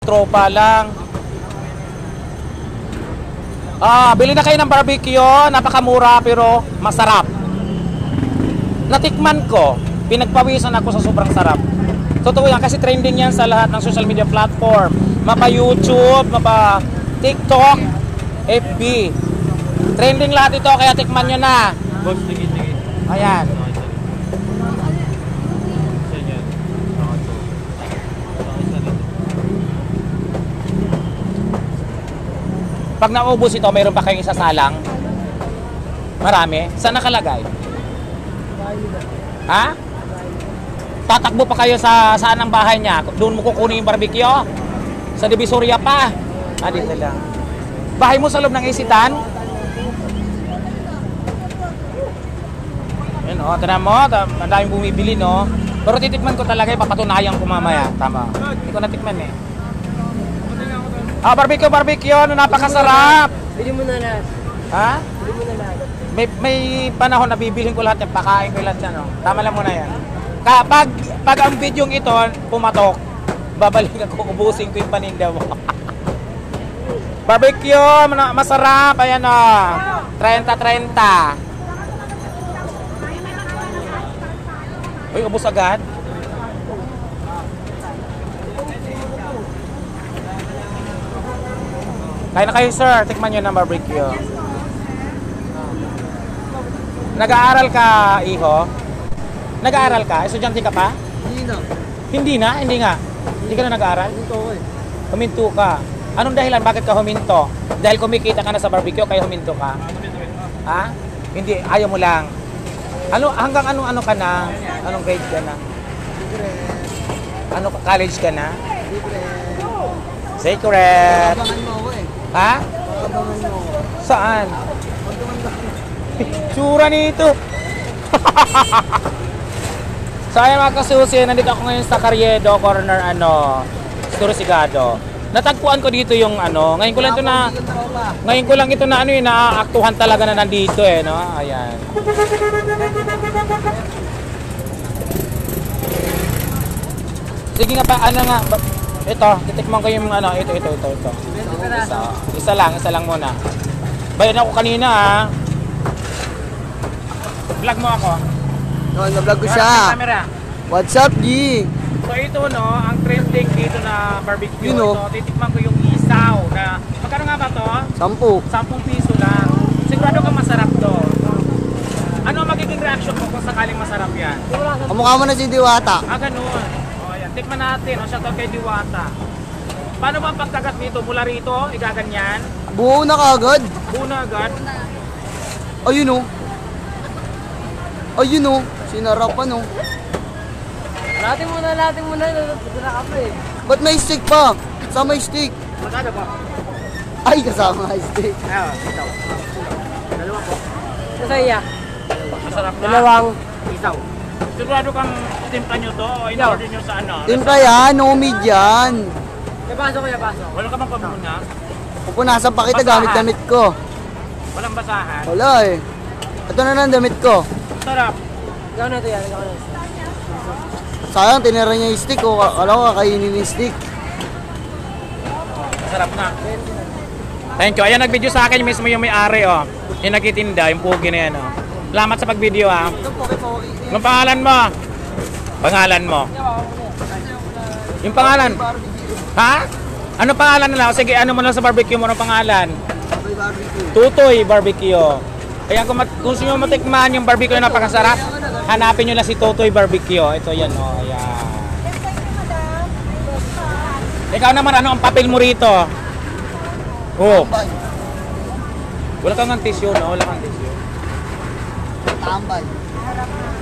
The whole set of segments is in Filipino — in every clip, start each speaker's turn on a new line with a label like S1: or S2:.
S1: tropa lang. Bili na kayo ng barbecue, napakamura pero masarap. Natikman ko, pinagpawisan ako sa sobrang sarap. Totoo yan kasi trending yan sa lahat ng social media platform. Mapa YouTube, mapa TikTok, FB. Trending lahat ito kaya tikman nyo na.
S2: Boss, sige.
S1: Ayan. Pag naubos ito, mayroon pa kayong isasalang? Marami? Saan nakalagay? Ha? Tatakbo pa kayo sa saan ang bahay niya? Doon mo kukunin yung barbecue? Sa Divisoria pa? Dito lang. Bahay mo sa loob ng Isitan? Yun o, tanda mo, ang daming bumibili no. Pero titikman ko talaga, papatunayan ko mamaya. Tama. Hindi ko natikman eh. Barbecue, napakasarap.
S3: Bili mo na lahat.
S1: Ha?
S3: Bili mo na lahat.
S1: May panahon na bibilhin ko lahat yan, pakain ko lahat yan. No? Tama lang muna yan. Pag ang video ito pumatok, babalik ako, ubusin ko yung paninda mo. Barbecue, masarap. Ayan o. 30-30. Uy, ubos agad. Kain na kayo, sir. Tikman nyo ng barbecue. Nag-aaral ka, Iho? Nag-aaral ka? Estudyante ka pa?
S3: Hindi na.
S1: Hindi na? Hindi nga. Hindi ka na nag-aaral?
S3: Ito ko eh.
S1: Huminto ka. Anong dahilan? Bakit ka huminto? Dahil kumikita ka na sa barbecue, kaya huminto ka? Ha? Hindi. Ayaw mo lang. Hanggang ano ka na? Anong grade ka na? College ka na? Secret.
S3: Abangan mo ako eh.
S1: Ha?
S3: Abangan mo ako.
S1: Saan? Tsura nito. So ayan mga kasusi, nandito ako ngayon sa Carriedo Corner, Sigado. Natagpuan ko dito yung ngayon ko lang ito na naaaktuhan talaga na nandito no. Ayan. Sige nga pa, ito, titikman ko yung ito. Isa lang muna. Bayan ako kanina Vlog mo ako.
S3: Nag-vlog ko siya. What's up, G?
S1: So ito ang trending dito na barbecue.
S3: Ito,
S1: titikman ko yung isaw na, magkano nga ba to?
S3: 10.
S1: 10 piso lang. Sigurado ka masarap to. Ano ang magiging reaction mo kung sakaling masarap yan?
S3: Kamukha mo na si Diwata.
S1: Ganun. Ayan, tikman natin. Shoutout kay Diwata. Paano ba ang pagkagat nito? Mula rito, igaganyan?
S3: Buo na kagad.
S1: Buo na agad?
S3: Ayun o. Sinarapan o. Lating muna. Dala ka pa eh. Ba't may stick pa? Kasama yung stick.
S1: Magkano ba?
S3: Ay, kasama yung stick.
S1: Ayun, ito. Dalawa po.
S3: Masaya.
S1: Masarap na.
S3: Dalawang.
S1: Isaw. Sigurado kang timpla nyo to o in-order nyo sa
S3: Timpla yan, homemade yan.
S1: Yabaso. Wala ka bang pamuna?
S3: Pupunasan pa kita gamit damit ko.
S1: Walang basahan?
S3: Wala eh. Ito na lang damit ko.
S1: Sarap.
S3: Ikaw na ito yan. Sayang, tinira niya yung stick. Alam ko, kakainin yung stick.
S1: Sarap na. Thank you. Ayan, nag-video sa akin mismo yung may-ari yung nagtitinda, yung pugi na yan Salamat sa pag-video Anong pangalan mo? Yung pangalan? Ha? Ano pangalan nila? Sige, mo lang sa barbecue mo, anong pangalan? Tutoy Barbecue. Kaya kung gusto nyo matikman yung barbecue na napakasarap, hanapin nyo lang si Tutoy Barbecue. Ito yan ayan. Ikaw naman, ano ang papel mo rito? Wala kang tissue, no? Wala kang tissue.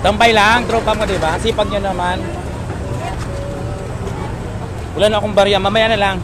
S1: Tambay lang, tropa mo, diba? Sipag nyo naman. Wala na akong barya, mamaya na lang.